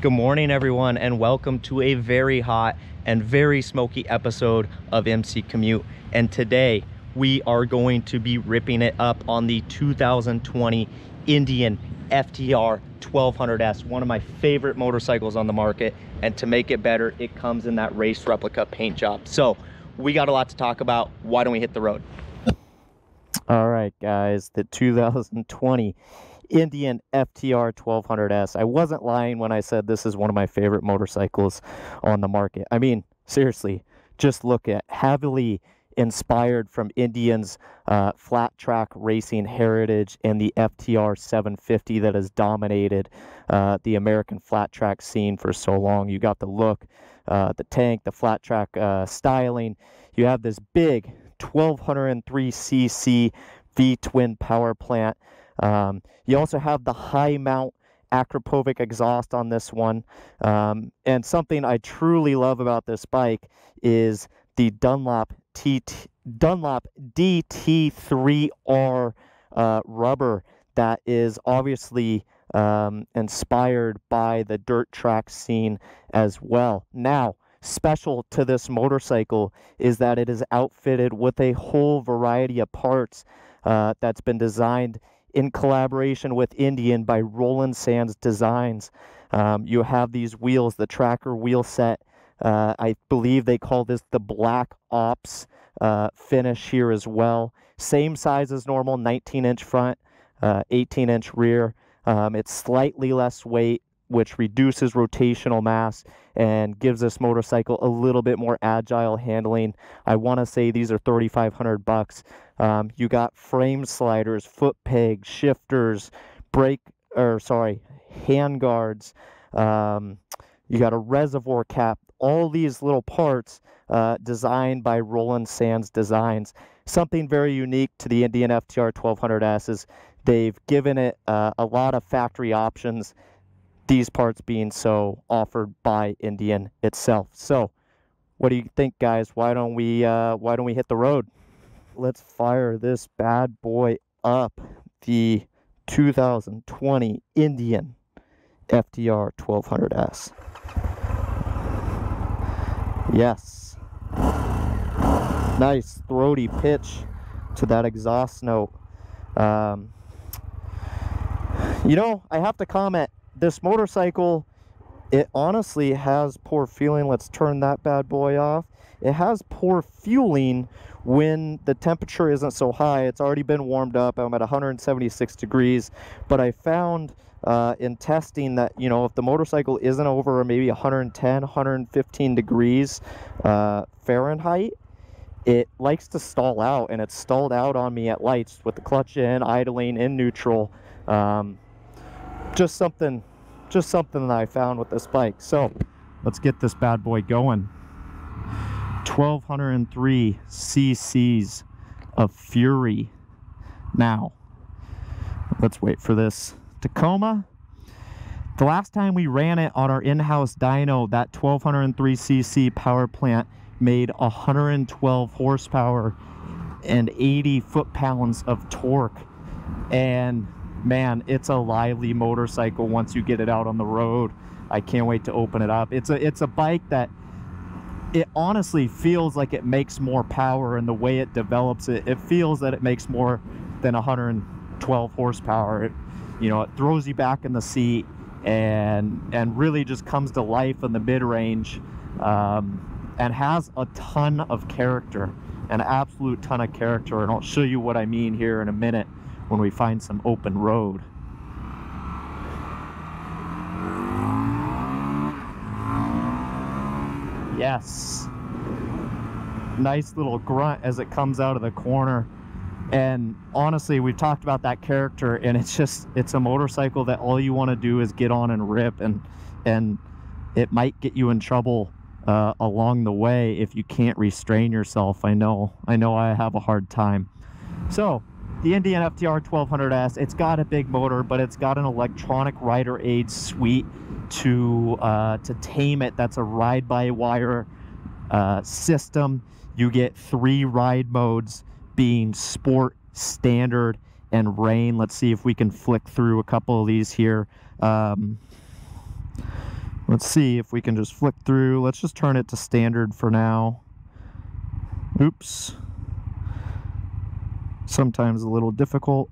Good morning, everyone, and welcome to a very hot and very smoky episode of MC Commute. And today we are going to be ripping it up on the 2020 Indian FTR 1200S, one of my favorite motorcycles on the market. And to make it better, it comes in that Race Replica paint job. So we got a lot to talk about. Why don't we hit the road? All right, guys, the 2020 Indian FTR 1200S. I wasn't lying when I said this is one of my favorite motorcycles on the market. I mean, seriously, just look at heavily inspired from Indian's flat track racing heritage and the FTR 750 that has dominated the American flat track scene for so long. You got the look, the tank, the flat track styling. You have this big 1203cc V-twin power plant. You also have the high mount Akrapovic exhaust on this one. And something I truly love about this bike is the Dunlop DT3R rubber that is obviously inspired by the dirt track scene as well. Now, special to this motorcycle is that it is outfitted with a whole variety of parts that's been designed in collaboration with Indian by Roland Sands Designs. You have these wheels, the Tracker Wheelset. I believe they call this the Black Ops finish here as well. Same size as normal, 19-inch front, 18-inch rear. It's slightly less weight, which reduces rotational mass and gives this motorcycle a little bit more agile handling. I want to say these are $3,500. You got frame sliders, foot pegs, shifters, hand guards. You got a reservoir cap. All these little parts designed by Roland Sands Designs. Something very unique to the Indian FTR 1200S is they've given it a lot of factory options, these parts being so offered by Indian itself. So what do you think, guys? Why don't we hit the road? Let's fire this bad boy up, the 2020 Indian FTR 1200S. Yes. Nice throaty pitch to that exhaust note. You know, I have to comment, this motorcycle, it honestly has poor fueling. Let's turn that bad boy off. It has poor fueling when the temperature isn't so high. It's already been warmed up. I'm at 176 degrees, but I found in testing that, you know, if the motorcycle isn't over maybe 110, 115 degrees Fahrenheit, it likes to stall out, and it's stalled out on me at lights with the clutch in, idling, in neutral. Just something that I found with this bike. So let's get this bad boy going. 1203 cc's of fury. Now let's wait for this Tacoma. The last time we ran it on our in-house dyno, that 1203 cc power plant made 112 horsepower and 80 foot-pounds of torque. And man, it's a lively motorcycle once you get it out on the road. I can't wait to open it up. It's a bike that it honestly feels like it makes more power, and the way it develops it feels that it makes more than 112 horsepower. You know, it throws you back in the seat and really just comes to life in the mid-range, and has a ton of character, an absolute ton of character. And I'll show you what I mean here in a minute when we find some open road. Yes, nice little grunt as it comes out of the corner. And honestly, we've talked about that character, and it's a motorcycle that all you want to do is get on and rip, and it might get you in trouble along the way if you can't restrain yourself. I know I have a hard time. So the Indian FTR 1200S, it's got a big motor, but it's got an electronic rider aid suite to tame it. That's a ride-by-wire system. You get 3 ride modes, being sport, standard, and rain. Let's see if we can flick through a couple of these here. Let's see if we can just flick through. Let's just turn it to standard for now. Oops. Sometimes a little difficult.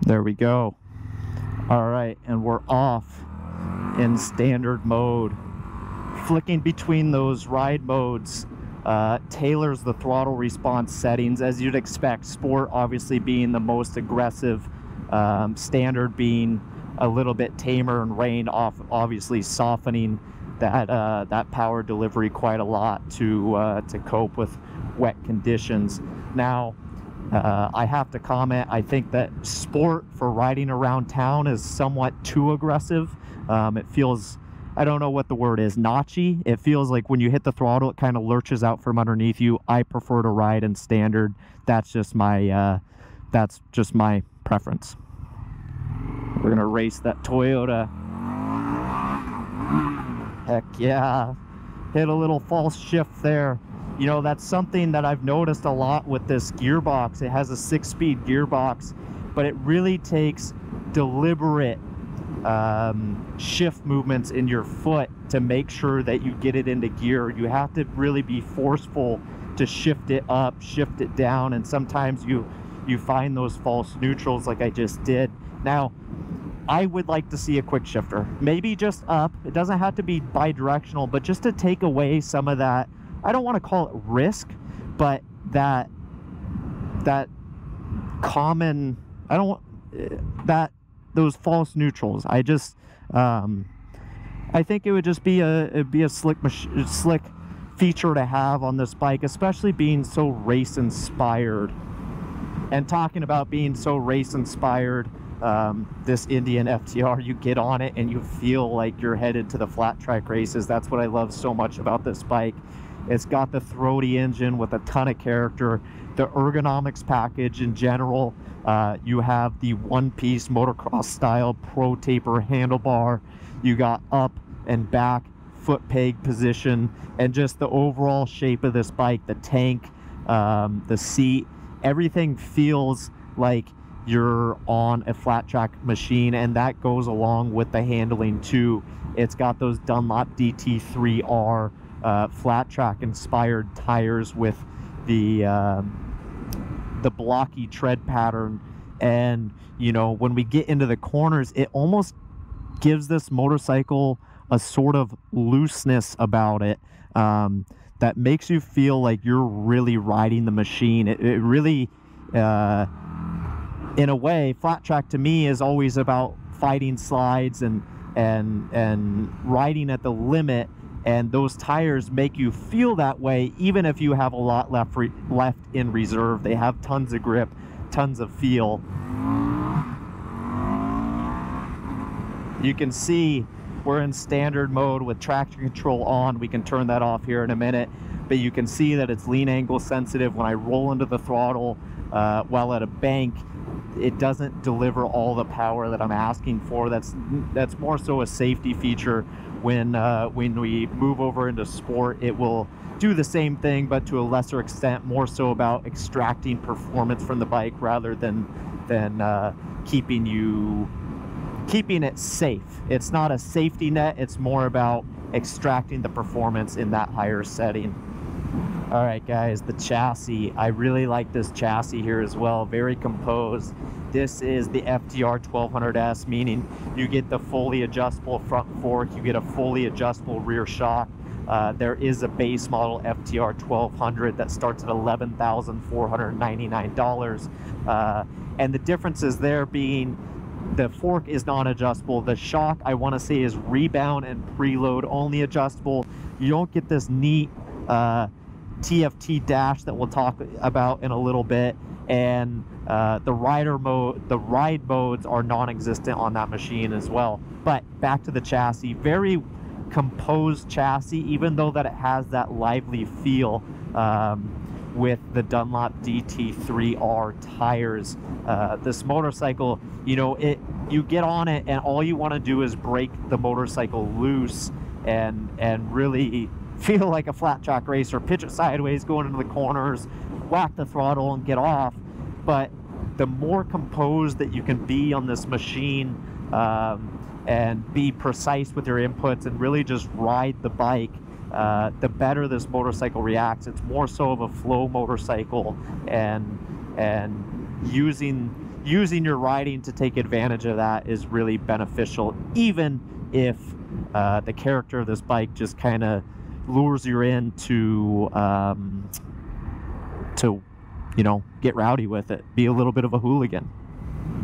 There we go. All right, and we're off in standard mode. Flicking between those ride modes tailors the throttle response settings as you'd expect. Sport obviously being the most aggressive, standard being a little bit tamer, and rain obviously softening that power delivery quite a lot to cope with wet conditions. Now, I have to comment, I think that sport for riding around town is somewhat too aggressive. It feels, I don't know what the word is, notchy. It feels like when you hit the throttle, it kind of lurches out from underneath you. I prefer to ride in standard. That's just my preference. We're gonna race that Toyota. Heck yeah. Hit a little false shift there. You know, that's something that I've noticed a lot with this gearbox. It has a 6-speed gearbox, but it really takes deliberate shift movements in your foot to make sure that you get it into gear. You have to really be forceful to shift it up, shift it down, and sometimes you find those false neutrals like I just did. Now, I would like to see a quick shifter, maybe just up. It doesn't have to be bi-directional, but just to take away some of that, I don't want to call it risk, but that common, I don't want those false neutrals. I just I think it would just be a slick feature to have on this bike, especially being so race inspired. And talking about being so race inspired, this Indian FTR, you get on it and you feel like you're headed to the flat track races. That's what I love so much about this bike. It's got the throaty engine with a ton of character. The ergonomics package in general, you have the one-piece motocross style pro taper handlebar. You got up and back foot peg position, and just the overall shape of this bike, the tank, the seat, everything feels like you're on a flat track machine, and that goes along with the handling too. It's got those Dunlop DT3R flat track inspired tires with the blocky tread pattern, and you know, when we get into the corners, it almost gives this motorcycle a sort of looseness about it that makes you feel like you're really riding the machine. It really in a way, flat track to me is always about fighting slides and riding at the limit, and those tires make you feel that way even if you have a lot left in reserve. They have tons of grip, tons of feel. You can see we're in standard mode with traction control on. We can turn that off here in a minute, but you can see that it's lean angle sensitive. When I roll into the throttle while at a bank, it doesn't deliver all the power that I'm asking for. That's more so a safety feature. When we move over into sport, it will do the same thing, but to a lesser extent, more so about extracting performance from the bike rather than keeping it safe. It's not a safety net, it's more about extracting the performance in that higher setting. All right guys, the chassis, I really like this chassis here as well, very composed. This is the FTR 1200S, meaning you get the fully adjustable front fork, you get a fully adjustable rear shock. There is a base model FTR 1200 that starts at $11,499, and the differences there being the fork is non-adjustable. The shock, I want to say, is rebound and preload only adjustable. You don't get this neat TFT dash that we'll talk about in a little bit, and the ride modes are non-existent on that machine as well. But back to the chassis, very composed chassis, even though that it has that lively feel with the Dunlop DT3R tires. This motorcycle, you know, you get on it and all you want to do is break the motorcycle loose and really feel like a flat track racer, pitch it sideways, go into the corners, whack the throttle and get off. But the more composed that you can be on this machine, and be precise with your inputs and really just ride the bike, the better this motorcycle reacts. It's more so of a flow motorcycle, and using your riding to take advantage of that is really beneficial, even if the character of this bike just kind of lures you in to you know, get rowdy with it, be a little bit of a hooligan.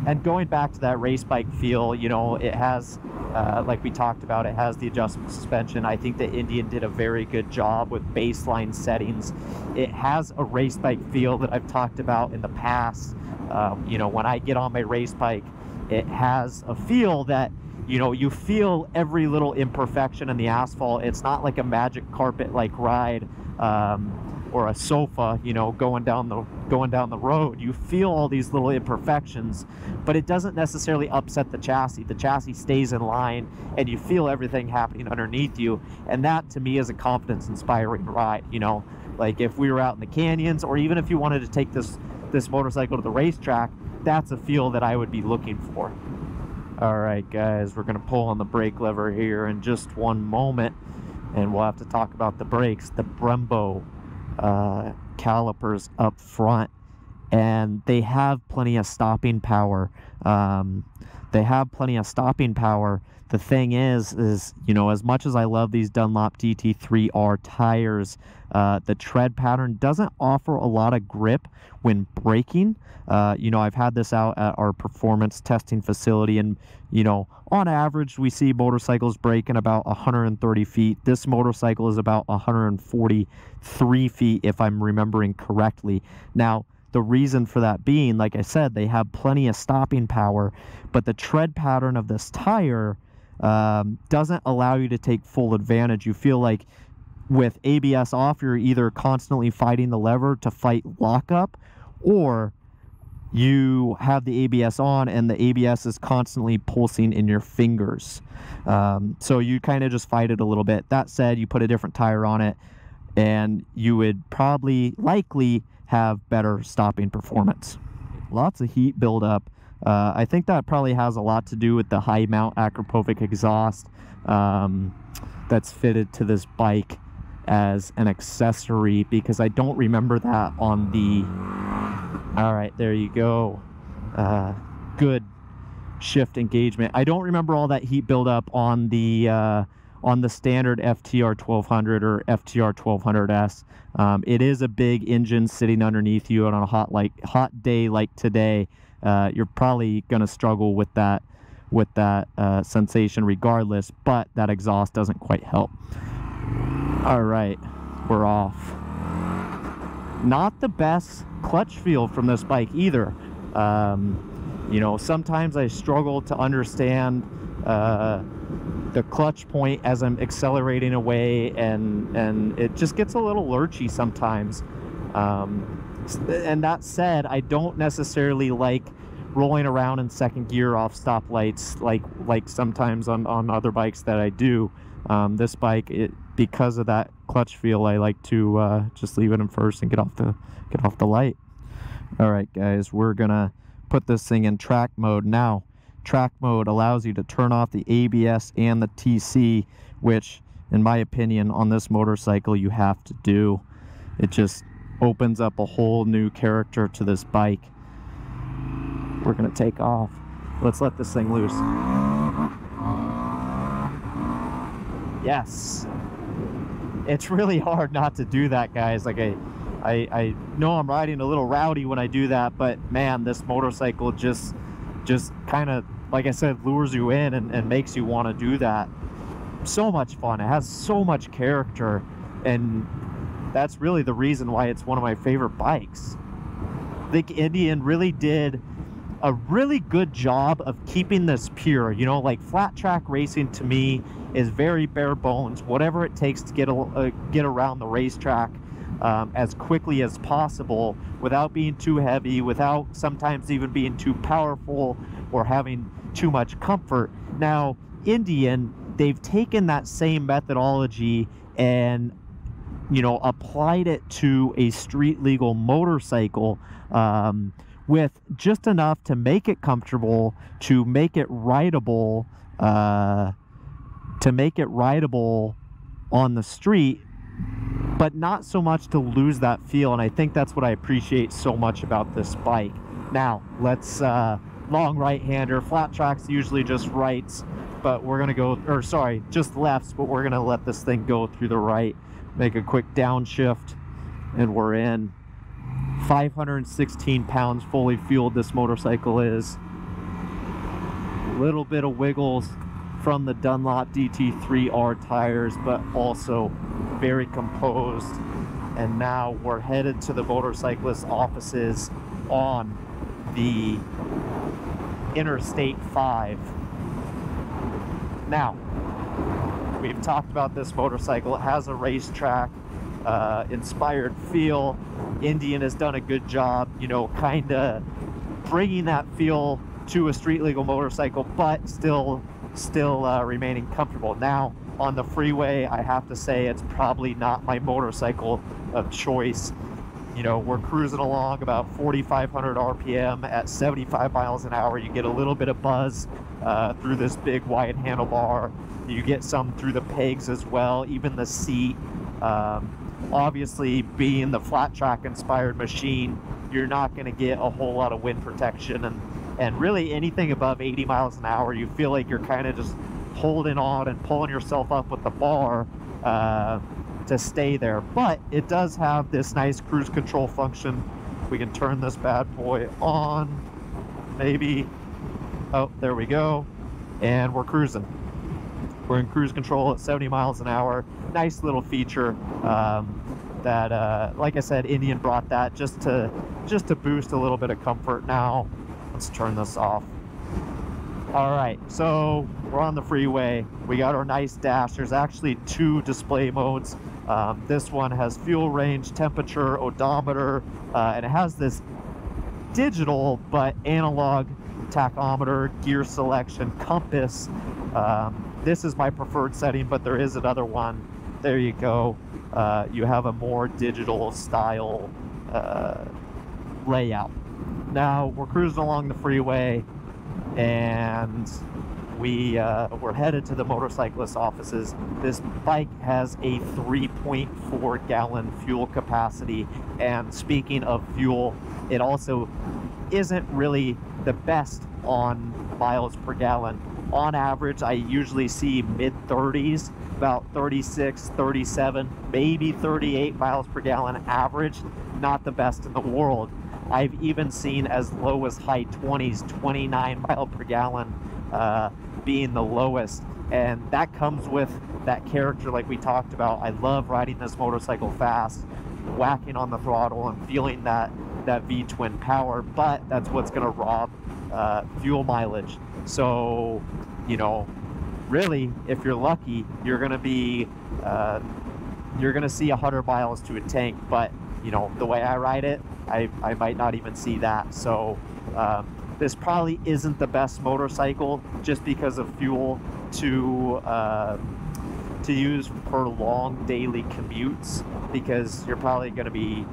And going back to that race bike feel, you know, it has, like we talked about, it has the adjustable suspension. I think the Indian did a very good job with baseline settings. It has a race bike feel that I've talked about in the past. You know, when I get on my race bike, it has a feel that, you know, you feel every little imperfection in the asphalt. It's not like a magic carpet like ride, or a sofa, you know, going down the road. You feel all these little imperfections, but it doesn't necessarily upset the chassis. The chassis stays in line, and you feel everything happening underneath you. And that, to me, is a confidence-inspiring ride. You know, like if we were out in the canyons, or even if you wanted to take this motorcycle to the racetrack, that's a feel that I would be looking for. All right, guys, we're gonna pull on the brake lever here in just one moment, and we'll have to talk about the brakes. The Brembo calipers up front, and they have plenty of stopping power. The thing is, you know, as much as I love these Dunlop DT3R tires, the tread pattern doesn't offer a lot of grip when braking. You know, I've had this out at our performance testing facility, and, you know, on average, we see motorcycles braking about 130 feet. This motorcycle is about 143 feet, if I'm remembering correctly. Now, the reason for that being, like I said, they have plenty of stopping power, but the tread pattern of this tire doesn't allow you to take full advantage. You feel like with ABS off, you're either constantly fighting the lever to fight lockup, or you have the ABS on and the ABS is constantly pulsing in your fingers. So you kind of just fight it a little bit. That said, you put a different tire on it, and you would likely have better stopping performance. Lots of heat buildup. I think that probably has a lot to do with the high mount Acropovic exhaust that's fitted to this bike as an accessory, because I don't remember that on the... All right, there you go. Good shift engagement. I don't remember all that heat buildup on the standard FTR 1200 or FTR 1200S. It is a big engine sitting underneath you, and on a hot day like today, you're probably going to struggle with that sensation regardless, but that exhaust doesn't quite help. All right, we're off. Not the best clutch feel from this bike either. You know, sometimes I struggle to understand the clutch point as I'm accelerating away, and it just gets a little lurchy sometimes. And that said, I don't necessarily like rolling around in second gear off stoplights like sometimes on other bikes that I do. This bike, because of that clutch feel, I like to just leave it in first and get off the light. All right, guys, we're gonna put this thing in track mode now. Track mode allows you to turn off the ABS and the TC, which, in my opinion, on this motorcycle you have to do. It just opens up a whole new character to this bike. We're gonna take off. Let's let this thing loose. Yes. It's really hard not to do that, guys. Like I know I'm riding a little rowdy when I do that, but man, this motorcycle just kind of, like I said, lures you in and makes you want to do that. So much fun. It has so much character, and that's really the reason why it's one of my favorite bikes. I think Indian really did a really good job of keeping this pure. You know, like flat track racing to me is very bare bones, whatever it takes to get around the racetrack as quickly as possible without being too heavy, without sometimes even being too powerful or having too much comfort. Now, Indian, they've taken that same methodology and, you know, applied it to a street legal motorcycle with just enough to make it comfortable, to make it rideable, to make it rideable on the street, but not so much to lose that feel. And I think that's what I appreciate so much about this bike. Now let's long right-hander. Flat track's usually just rights, but we're gonna go, or sorry, just lefts, but we're gonna let this thing go through the right, make a quick downshift, and we're in. 516 pounds fully fueled this motorcycle is. A little bit of wiggles from the Dunlop DT3R tires, but also very composed. And now we're headed to the motorcyclist offices on the Interstate 5. Now, we've talked about this motorcycle. It has a racetrack inspired feel. Indian has done a good job, you know, kind of bringing that feel to a street legal motorcycle, but still remaining comfortable. Now, on the freeway, I have to say it's probably not my motorcycle of choice. You know, we're cruising along about 4,500 RPM at 75 miles an hour. You get a little bit of buzz through this big wide handlebar. You get some through the pegs as well, even the seat. Obviously, being the flat track inspired machine, you're not going to get a whole lot of wind protection, and really anything above 80 miles an hour, you feel like you're kind of just holding on and pulling yourself up with the bar to stay there. But it does have this nice cruise control function. We can turn this bad boy on, maybe. Oh, there we go. And we're cruising. We're in cruise control at 70 miles an hour. Nice little feature that, like I said, Indian brought that just to boost a little bit of comfort. Now, let's turn this off. All right, so we're on the freeway. We got our nice dash. There's actually 2 display modes. This one has fuel range, temperature, odometer, and it has this digital but analog tachometer, gear selection, compass. This is my preferred setting, but there is another one. There you go. You have a more digital style layout. Now we're cruising along the freeway, and we're headed to the motorcyclist offices. This bike has a 3.4 gallon fuel capacity, and speaking of fuel, it also isn't really the best on miles per gallon. On average, I usually see mid-30s, about 36, 37, maybe 38 miles per gallon average. Not the best in the world. I've even seen as low as high 20s, 29 mile per gallon being the lowest. And that comes with that character like we talked about. I love riding this motorcycle fast, whacking on the throttle and feeling that V-twin power, but that's what's going to rob fuel mileage. So, you know, really, if you're lucky, you're going to be you're going to see 100 miles to a tank, but you know, the way I ride it, I might not even see that. So this probably isn't the best motorcycle just because of fuel to use for long daily commutes, because you're probably going to be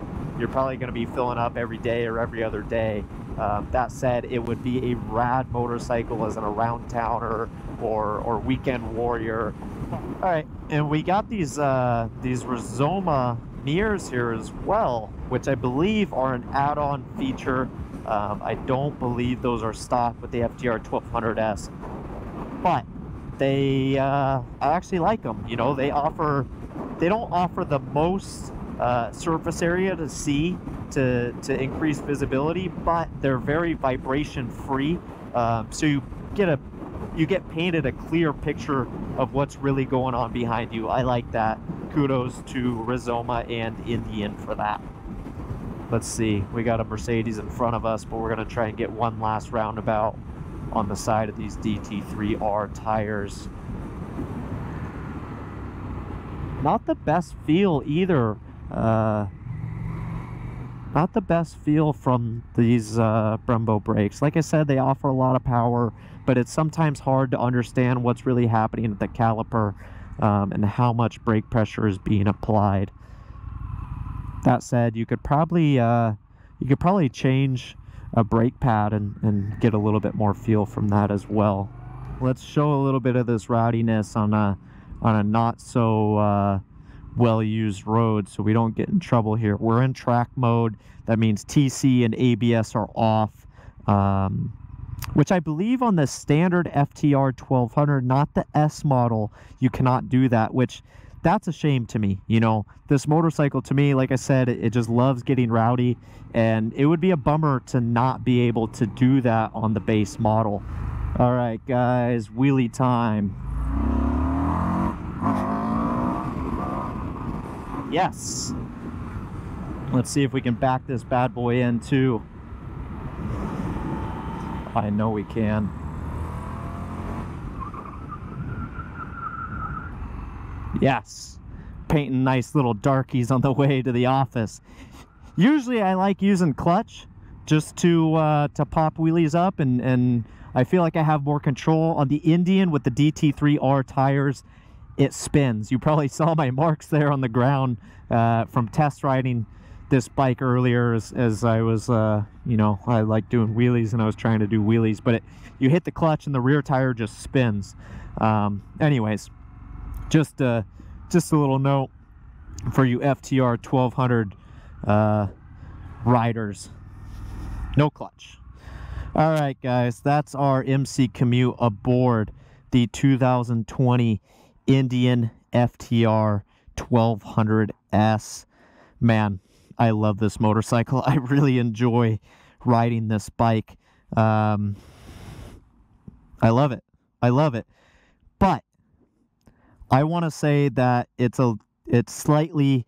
filling up every day or every other day. That said, it would be a rad motorcycle as an around towner or weekend warrior. All right, and we got these Rozoma Mirrors here as well, which I believe are an add-on feature. I don't believe those are stock with the FTR 1200S, but they I actually like them. You know, they don't offer the most surface area to see to increase visibility, but they're very vibration free, so you get painted a clear picture of what's really going on behind you. I like that. Kudos to Rozoma and Indian for that. Let's see, we got a Mercedes in front of us, but we're going to try and get one last roundabout on the side of these DT3R tires. Not the best feel either. Not the best feel from these Brembo brakes. Like I said, they offer a lot of power, but it's sometimes hard to understand what's really happening at the caliper and how much brake pressure is being applied. That said, you could probably change a brake pad and get a little bit more feel from that as well. let's show a little bit of this rowdiness on a not so well-used road, so we don't get in trouble here. We're in track mode. That means TC and ABS are off, which I believe on the standard FTR 1200, not the S model, you cannot do that, which that's a shame to me. You know, this motorcycle to me, like I said, it just loves getting rowdy, and it would be a bummer to not be able to do that on the base model. All right, guys, wheelie time. Yes. Let's see if we can back this bad boy in too. I know we can. Yes. Painting nice little darkies on the way to the office. Usually I like using clutch just to pop wheelies up, and I feel like I have more control. On the Indian with the DT3R tires, it spins. You probably saw my marks there on the ground from test riding this bike earlier as I was, you know, I like doing wheelies and I was trying to do wheelies, but you hit the clutch and the rear tire just spins. Anyways, just a little note for you FTR 1200 riders. No clutch. All right, guys, that's our MC Commute aboard the 2020 Indian FTR 1200S. Man, I love this motorcycle. I really enjoy riding this bike. I love it. I love it. But I want to say that it's slightly,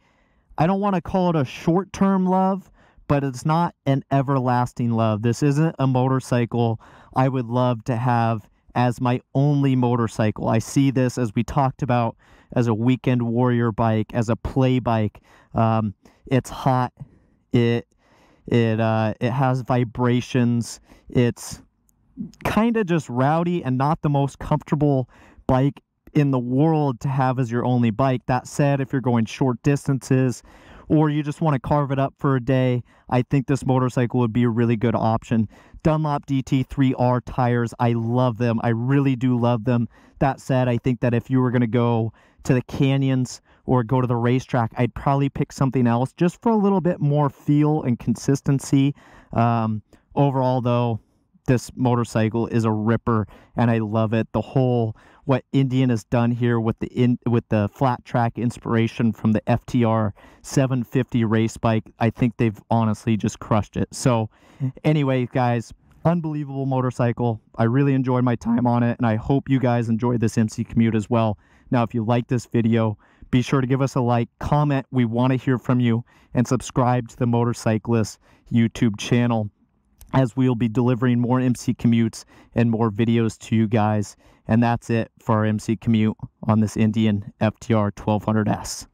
I don't want to call it a short-term love, but it's not an everlasting love. This isn't a motorcycle I would love to have as my only motorcycle. I see this, as we talked about, as a weekend warrior bike, as a play bike. It's hot. It has vibrations. It's kind of just rowdy and not the most comfortable bike in the world to have as your only bike. That said, if you're going short distances or you just want to carve it up for a day, I think this motorcycle would be a really good option. Dunlop DT3R tires, I love them. I really do love them. That said, I think that if you were going to go to the canyons or go to the racetrack, I'd probably pick something else just for a little bit more feel and consistency. Overall, though, this motorcycle is a ripper, and I love it. The whole, what Indian has done here with the flat track inspiration from the FTR 750 race bike, I think they've honestly just crushed it. So anyway, guys, unbelievable motorcycle. I really enjoyed my time on it, and I hope you guys enjoyed this MC Commute as well. Now, if you like this video, be sure to give us a like, comment, we want to hear from you, and subscribe to the Motorcyclist YouTube channel, as we'll be delivering more MC Commutes and more videos to you guys. And that's it for our MC Commute on this Indian FTR 1200S.